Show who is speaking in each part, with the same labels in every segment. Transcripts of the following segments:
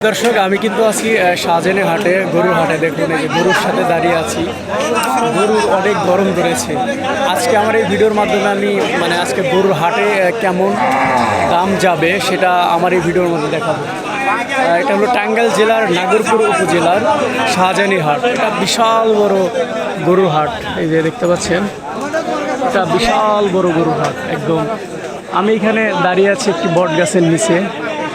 Speaker 1: দর্শক আমি কিন্তু আজকে শাহজাহানি হাটে গরুর হাটে দেখুন এই যে গরুর সাথে দাঁড়িয়ে আছি। গরুর অনেক গরম ধরেছে। আজকে আমার এই ভিডিওর মাধ্যমে আমি আজকে গরুর হাটে কেমন দাম যাবে সেটা আমার এই ভিডিওর মধ্যে দেখাবো। এটা হলো টাঙ্গাইল জেলার নাগরপুর উপজেলার শাহজাহানি হাট। এটা বিশাল বড় গরুর হাট, এই যে দেখতে পাচ্ছেন এটা বিশাল বড় গরুর হাট একদম। আমি এখানে দাঁড়িয়ে আছি একটি বট গাছের নিচে।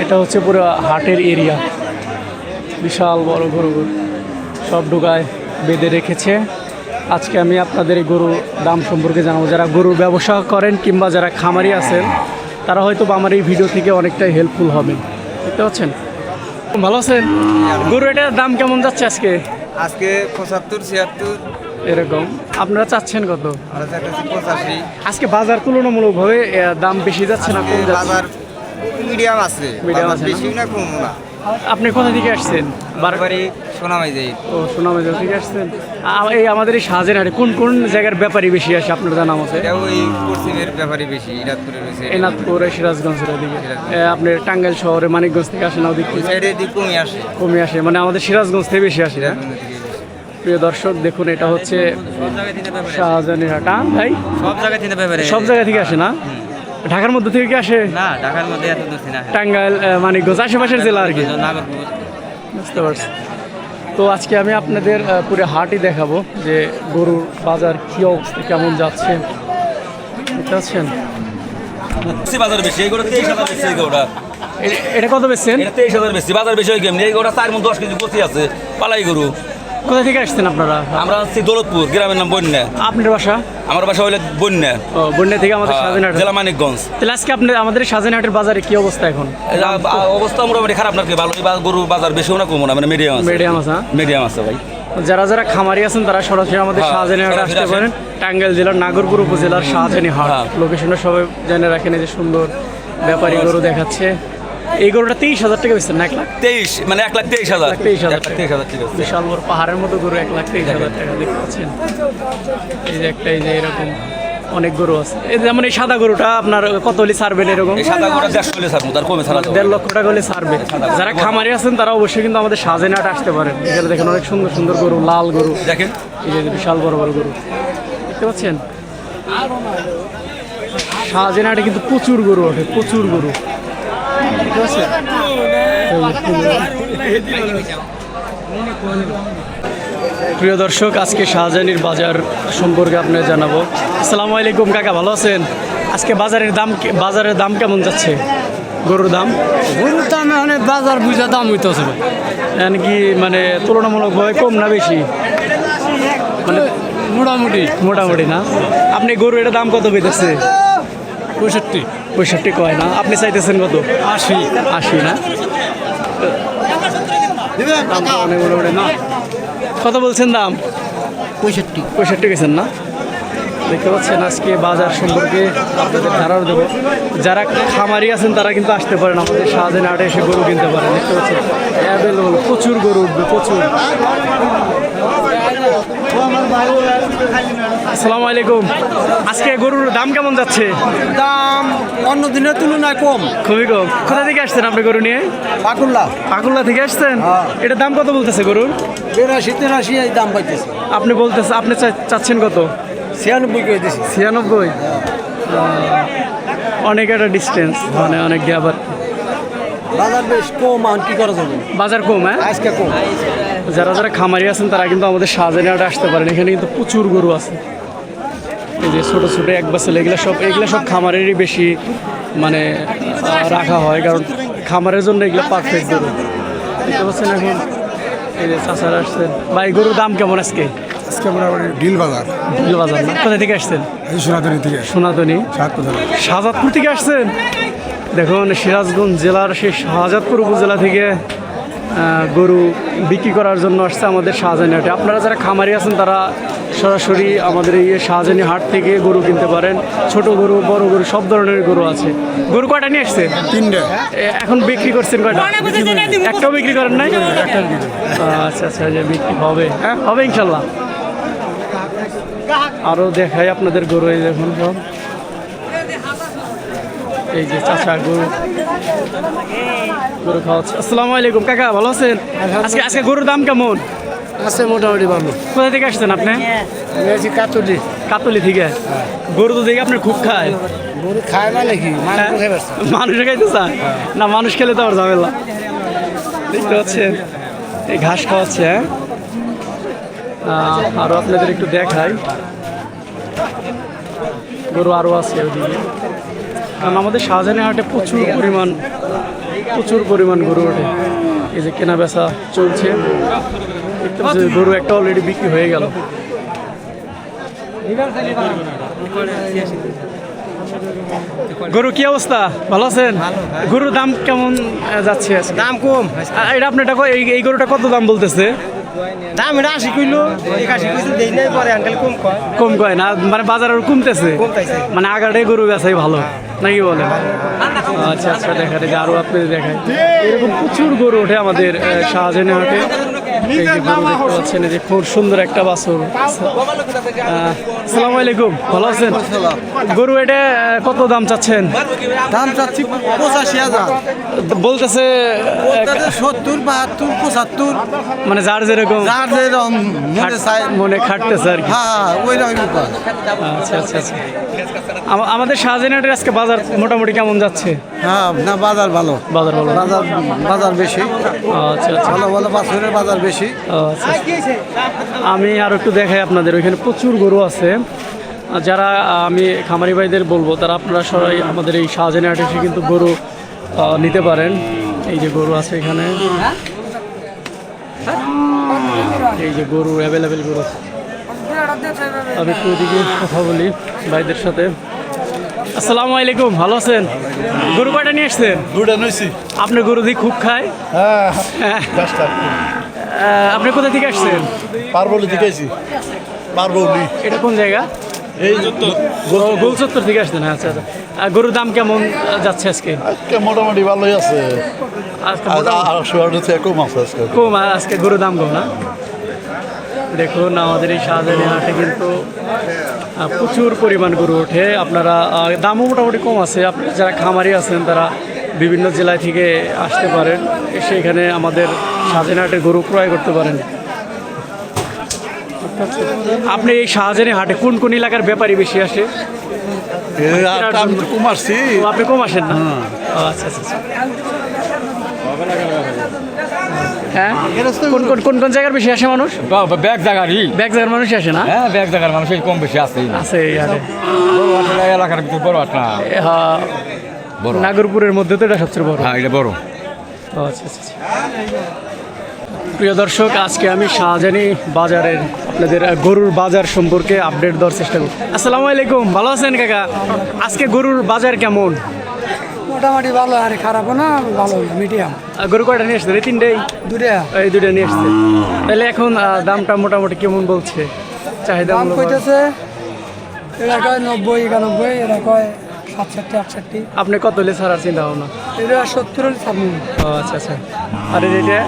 Speaker 1: এটা হচ্ছে পুরো হাটের এরিয়া, বিশাল বড় গরু সব ঢোকায় বেঁধে রেখেছে। আজকে আমি আপনাদের এই গরুর দাম সম্পর্কে জানাবো। যারা গরুর ব্যবসা করেন কিংবা যারা খামারি আছেন তারা হয়তো আমার এই ভিডিও থেকে অনেকটাই হেল্পফুল হবেন। দেখতে পাচ্ছেন, ভালো আছেন? গরু এটার দাম কেমন যাচ্ছে আজকে?
Speaker 2: আজকে 75-76
Speaker 1: এরকম। আপনারা চাচ্ছেন কত?
Speaker 2: 85।
Speaker 1: আজকে বাজার তুলনামূলকভাবে দাম বেশি যাচ্ছে না কম যাচ্ছে?
Speaker 2: বাজার মিডিয়াম আছে,
Speaker 1: মিডিয়াম আছে,
Speaker 2: বেশি না কম না।
Speaker 1: আপনি কোথা থেকে আসছেন?
Speaker 2: বারবারই সোনামাই যাই।
Speaker 1: ও সোনামাইজা থেকে আসছেন। এই আমাদের এই শাহজাহানি হাটে কোন কোন জায়গার ব্যাপারী বেশি আসে আপনার জানা মতে?
Speaker 2: ওই পশ্চিমের ব্যাপারই বেশি, ইরাদপুরের বেশি।
Speaker 1: এনাদপুর, সিরাজগঞ্জের ওদিকে। আপনার টাঙ্গাইল শহরে মানিকগঞ্জ থেকে আসে না ওদিক থেকে?
Speaker 2: সাইডে দিক কমই আসে।
Speaker 1: কমে আসে, আমাদের সিরাজগঞ্জ থেকে বেশি আসে না? প্রিয় দর্শক দেখুন, এটা হচ্ছে শাহজাহানি হাট। ভাই
Speaker 2: সব জায়গা থেকে ব্যাপারে,
Speaker 1: সব জায়গা থেকে আসে না? ঢাকার মধ্যে থেকে কি আসে?
Speaker 2: না, ঢাকার মধ্যে এত দূর না।
Speaker 1: টাঙ্গাইল, মানিকগঞ্জ আশেপাশের জেলা আর কি।
Speaker 2: নাগরপুর।
Speaker 1: বুঝতে পারছি। তো আজকে আমি আপনাদের পুরো হাটই দেখাবো যে গরুর বাজার কি অবস্থা, কেমন যাচ্ছে। বুঝতে পারছেন?
Speaker 3: বাজার বেশি, এই গোটা 23,000 বেশি। এই গোটা
Speaker 1: এটা কত বেচছেন?
Speaker 3: 23,000 বেশি, বাজার বেশি হয় কেমনি? এই গোটা 4-10 কেজি পচি আছে, পালাই গরু।
Speaker 1: কোথা থেকে আসছেন আপনারা?
Speaker 3: আমরা আসছি দৌলতপুর, গ্রামের নাম বন্যা।
Speaker 1: আপনার বাসা?
Speaker 3: আমার বাসা হইলে বন্যা,
Speaker 1: ও বন্যা থেকে আমাদের শাহজাহানি হাট,
Speaker 3: জেলা মানিকগঞ্জ।
Speaker 1: তাহলে আজকে আপনার আমাদের শাহজাহানি হাটের বাজারে কি অবস্থা এখন?
Speaker 3: অবস্থা মোটামুটি খারাপ নাকি ভালো? গরু বাজার বেশিও না কমও না, মিডিয়াম আছে।
Speaker 1: মিডিয়াম আছে।
Speaker 3: মিডিয়াম আছে ভাই।
Speaker 1: যারা যারা খামারি আছেন তারা সরাসরি আমাদের শাহজাহানি হাটে আসতে পারেন। টাঙ্গাইল জেলার নাগরপুর উপজেলার শাহজাহানি হাট। লোকেশনটা সবাই জেনে রাখেন। এই যে সুন্দর ব্যাপারী গরু দেখাচ্ছে। এই গরুটা 23,000 টাকা বেচছেন না? 1,23,000,
Speaker 3: 1,23,000।
Speaker 1: 1,23,000
Speaker 3: ঠিক আছে।
Speaker 1: বিশাল বড় পাহাড়ের মতো গরু 1,23,000 টাকা দেখতে পাচ্ছেন। এই যে একটা, এই যে এরকম অনেক গরু আছে। এই যেমন এই সাদা গরুটা আপনার কত হলে ছাড়বেন? এরকম
Speaker 3: এই সাদা গোটা 150 হলে ছাড়বো, তার কমে ছাড়া যাবে।
Speaker 1: 1.5 লক্ষ টাকা হলে ছাড়বে। যারা খামারি আছেন তারা অবশ্যই কিন্তু আমাদের শাহজাহানি হাটে আসতে পারেন। এখানে দেখেন অনেক সুন্দর সুন্দর গরু, লাল গরু
Speaker 3: দেখেন,
Speaker 1: এই যে বিশাল বড় বড় গরু দেখতে পাচ্ছেন। শাহজাহানি হাটে কিন্তু প্রচুর গরু ওঠে, প্রচুর গরু। ঠিক আছে, প্রিয় দর্শক আজকে শাহজাহানির বাজার সম্পর্কে আপনাকে জানাবো। আসসালামু আলাইকুম কাকা, ভালো আছেন? আজকে বাজারের দাম কেমন যাচ্ছে? গরুর দাম
Speaker 4: বাজার বুঝা দাম হইতেছে
Speaker 1: কি তুলনামূলকভাবে কম না বেশি? মোটামুটি না? আপনি গরু এটা দাম কত পেতেছে? 65 কয় না? আপনি চাইতেছেন কত? 80 না? মোটামুটি না? কত বলছেন দাম? 65 গেছেন না? দেখতে পাচ্ছেন আজকে বাজার সম্পর্কে আপনাদের ধারণা দেবো। যারা খামারি আছেন তারা কিন্তু আসতে পারেন আমাদের শাহজাহানি হাটে এসে গরু কিনতে পারেন। দেখতে পাচ্ছেন অ্যাভেলেবল প্রচুর গরু উঠবে, প্রচুর। আসসালামু আলাইকুম। আজকে গরুর দাম কেমন যাচ্ছে?
Speaker 4: দাম অন্য দিনের তুলনায় কম,
Speaker 1: খুবই কম। কোথা থেকে আসছেন আপনি গরু নিয়ে? পাকুল্লা থেকে আসছেন? এটার দাম কত বলতেছে গরুর?
Speaker 4: 82-83 এই দাম পাইতেছে।
Speaker 1: আপনি চাচ্ছেন কত?
Speaker 4: 96 করে দিছি।
Speaker 1: 96? অনেক একটা ডিস্টেন্স, অনেক গ্যাপ।
Speaker 4: বাজার বেশ কম, আর কি করা যাবে?
Speaker 1: বাজার কম, হ্যাঁ
Speaker 4: আজকে কম।
Speaker 1: যারা যারা খামারি আছেন তারা কিন্তু আমাদের শাহজাহানি হাটে আসতে পারেন। এখানে কিন্তু প্রচুর গরু আছে। এই যে ছোটো ছোটো এক বাচ্চা, এগুলো সব খামারেরই বেশি রাখা হয়, কারণ খামারের জন্য এগুলো পারফেক্ট গরু। দেখতে পাচ্ছেন এখন এই যে চাচারা আসছেন। ভাই গরুর দাম কেমন আজকে?
Speaker 5: ডিল বাজার
Speaker 1: না? কোথা থেকে আসছেন? সোনাতনি, শাহজাদপুর থেকে আসছেন। দেখুন সিরাজগঞ্জ জেলার সেই শাহজাদপুর উপজেলা থেকে গরু বিক্রি করার জন্য আসছে আমাদের শাহজাহানি হাটে। আপনারা যারা খামারি আছেন তারা সরাসরি আমাদের এই শাহজাহানি হাট থেকে গরু কিনতে পারেন। ছোট গরু, বড় গরু, সব ধরনের গরু আছে। গরু কয়টা নিয়ে আসছেন?
Speaker 5: 3টে।
Speaker 1: এখন বিক্রি করছেন কয়টা? একটাও বিক্রি করেন নাই? আচ্ছা, যে বিক্রি হবে, হ্যাঁ হবে ইনশাল্লাহ। আরও দেখাই আপনাদের গরু, এই দেখুন সব এই যে চাচা গরু গরু খাওয়াচ্ছে। আসসালামু আলাইকুম কাকা, ভালো আছেন? আজকে আজকে গরুর দাম কেমন?
Speaker 4: আছে মোটামুটি ভালো।
Speaker 1: কোথা থেকে আসছেন আপনি?
Speaker 4: কাতুলি
Speaker 1: কাতলি থেকে। গরু তো দেখি আপনার খুব খায়।
Speaker 4: গরু খায় মানে কি
Speaker 1: মানুষ খাইতে চায় না, মানুষ খেলে তো আবার ঝামেলা। দেখতে পাচ্ছেন এই ঘাস খাওয়াচ্ছে। হ্যাঁ, আরো আপনাদের একটু দেখাই, গরু আরো আছে ওদিকে। কারণ আমাদের শাহজাহানের হাটে প্রচুর পরিমাণ গরু ওঠে। এই যে কেনা বেচা চলছে, দেখতে পাচ্ছি গরু একটা অলরেডি বিক্রি হয়ে গেল। গরু কি অবস্থা, ভালো আছেন? গরুর দাম কেমন যাচ্ছে?
Speaker 4: দাম কম।
Speaker 1: এটা আপনারটা এই গরুটা কত দাম বলতেছে?
Speaker 4: দাম এটা 80 কইলো 81 কইছে দেই নাই পরে আঙ্কেল কম কয়।
Speaker 1: কম কয় না, মানে বাজার আর কমতেছে, মানে আগাটাই গরু বেচাই ভালো নাকি বলেন? আচ্ছা আচ্ছা, দেখা যায় আরো আপনাদের দেখায় এরকম প্রচুর গরু ওঠে আমাদের শাহজাহানের হাটে। এই যে গরু দেখতে পাচ্ছেন, এই যে খুব সুন্দর একটা বাছুর। আসসালামু আলাইকুম, ভালো আছেন? গরু এটা কত দাম চাচ্ছেন?
Speaker 4: দাম চাচ্ছি 85,000।
Speaker 1: বলতেছে
Speaker 4: 70 72 75
Speaker 1: মানে যার যেরকম
Speaker 4: যার যেরকম মনে চায়
Speaker 1: মনে খাটতেছে আর কি।
Speaker 4: হ্যাঁ ওই রকম।
Speaker 1: আচ্ছা আচ্ছা আচ্ছা, আমাদের শাহজাহানের আজকে বাজার মোটামুটি কেমন যাচ্ছে?
Speaker 4: হ্যাঁ না বাজার ভালো।
Speaker 1: বাজার ভালো।
Speaker 4: বাজার বেশি।
Speaker 1: আচ্ছা আচ্ছা
Speaker 4: ভালো ভালো বাছুরের বাজার বেশি।
Speaker 1: আচ্ছা। আমি আরো একটু দেখাই আপনাদের, ওইখানে প্রচুর গরু আছে। যারা আমি খামারি ভাইদের বলবো, তারা আপনারা সবাই আমাদের এই শাহজাহানের হাটে এসে কিন্তু গরু নিতে পারেন। এই যে গরু আছে এখানে, এই যে গরু অ্যাভেলেবেল গরু আছে। আমি একটু ওদিকে কথা বলি ভাইদের সাথে। আসসালামু আলাইকুম, ভালো আছেন? গরু কয়টা নিয়ে আসছেন?
Speaker 5: দুটা নইছি।
Speaker 1: আপনার গরু দিয়ে খুব খায়।
Speaker 5: হ্যাঁ, দশটা।
Speaker 1: আপনি কোথা থেকে আসছেন?
Speaker 5: পারবলি থেকে আইছি। পারবলি।
Speaker 1: এটা কোন জায়গা?
Speaker 5: এই
Speaker 1: গোলচত্বর থেকে আসছেন। আচ্ছা আচ্ছা, গরুর দাম কেমন যাচ্ছে আজকে?
Speaker 5: আজকে মোটামুটি ভালোই আছে।
Speaker 1: আজকে
Speaker 5: আজ 800 থেকে কম আছে আজকে।
Speaker 1: কম, আজকে গরুর দাম কম না? দেখুন আমাদের এই শাহজাহানের হাটে কিন্তু প্রচুর পরিমাণ গরু ওঠে। আপনারা দামও মোটামুটি কম আছে। আপনারা যারা খামারি আছেন তারা বিভিন্ন জেলা থেকে আসতে পারেন, এসে এখানে আমাদের শাহজাহানের হাটে গরু ক্রয় করতে পারেন। আপনি এই শাহজাহানের হাটে কোন কোন এলাকার ব্যাপারী বেশি আসে?
Speaker 5: আমি তো কমারছি।
Speaker 1: ও, আপনি কম আসেন না? ও, আচ্ছা আচ্ছা আচ্ছা। হ্যাঁ, কোন কোন কোন কোন জায়গার বেশি আসে মানুষ?
Speaker 3: ব্যাগ জায়গারই।
Speaker 1: ব্যাগ জায়গার মানুষ আসে না?
Speaker 3: হ্যাঁ, ব্যাগ জায়গার মানুষ কম বেশি আছে।
Speaker 1: আছে এই হাটে।
Speaker 3: বড় আসলে এলাকার ভিতরে বড় আট না।
Speaker 1: হ্যাঁ,
Speaker 3: বড়।
Speaker 1: নাগরপুরের মধ্যে তো এটা সবচেয়ে বড়।
Speaker 3: হ্যাঁ, এটা বড়।
Speaker 1: ও, আচ্ছা আচ্ছা আচ্ছা। প্রিয় দর্শক, আজকে আমি শাহজাহানি বাজারের আপনাদের গরুর বাজার সম্পর্কে আপডেট দেওয়ার চেষ্টা করব। আসসালামু আলাইকুম, ভালো আছেন কাকা? আজকে গরুর বাজার কেমন?
Speaker 4: মোটামুটি ভালো আর খারাপ না, ভালো মিডিয়াম।
Speaker 1: গরু কয়টা নিয়ে আসছেন? এই তিনটেই?
Speaker 4: দুটা
Speaker 1: এই দুটো নিয়ে আসছে। তাহলে এখন দামটা মোটামুটি কেমন বলছে? চাহিদা
Speaker 4: দাম কইতেছে এরা কয় 90 91, এরা কয় 67 68।
Speaker 1: আপনি কত হলে ছাড়ার চিন্তা ভাবনা?
Speaker 4: এটা 70 ছাড়বো।
Speaker 1: ও আচ্ছা আচ্ছা। আর এটা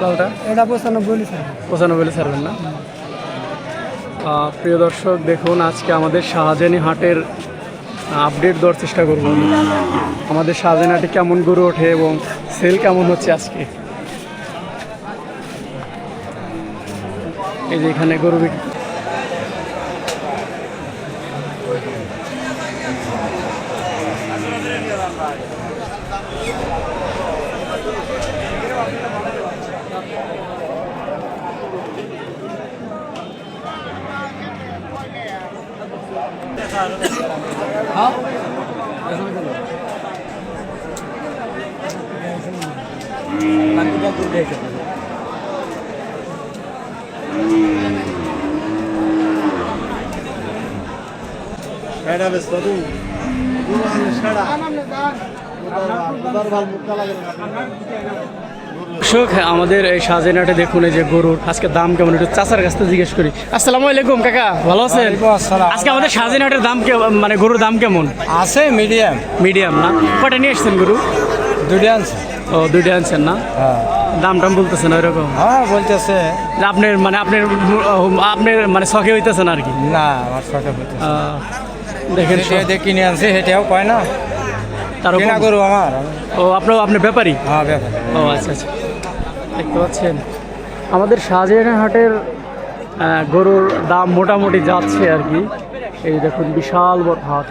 Speaker 1: লালটা?
Speaker 4: এটা 95 ছাড়বো।
Speaker 1: 95 হলে ছাড়বেন না? প্রিয় দর্শক, দেখুন আজকে আমাদের শাহজাহানি হাটের আপডেট দেওয়ার চেষ্টা করব। আমাদের শাহজাহানি হাটে কেমন গরু ওঠে এবং সেল কেমন হচ্ছে আজকে। এই যে এখানে গরু বিক্রি। দর্শক, আমাদের এই শাহজাহানি হাটে দেখুন এই যে গরুর আজকে দাম কেমন, একটু চাচার কাছ থেকে জিজ্ঞেস করি। আসসালামু আলাইকুম কাকা, ভালো আছেন? আজকে আমাদের শাহজাহানি হাটের দাম মানে গরুর দাম কেমন?
Speaker 4: আছে মিডিয়াম।
Speaker 1: মিডিয়াম না? কটা নিয়ে এসছেন গরু?
Speaker 4: দুটা আছে।
Speaker 1: ও, দুইটা আনছেন না? দাম টাম বলতেছেন ওইরকম?
Speaker 4: হ্যাঁ বলতেছে।
Speaker 1: আপনার মানে আপনার মানে শখে হইতেছেন আর কি?
Speaker 4: না আমার ছোট হইতেছে।
Speaker 1: দেখেন
Speaker 4: কিনে আনছে সেটাও কয় না।
Speaker 1: তারও
Speaker 2: কেনা
Speaker 1: কম?
Speaker 2: গরু আমার
Speaker 1: ও আপনি ব্যাপারী?
Speaker 2: হ্যাঁ ব্যাপার
Speaker 1: ও আচ্ছা আচ্ছা, দেখতে পাচ্ছেন আমাদের শাহজাহানের হাটের গরুর দাম মোটামুটি যাচ্ছে আর কি। এই দেখুন বিশাল বড় হাট।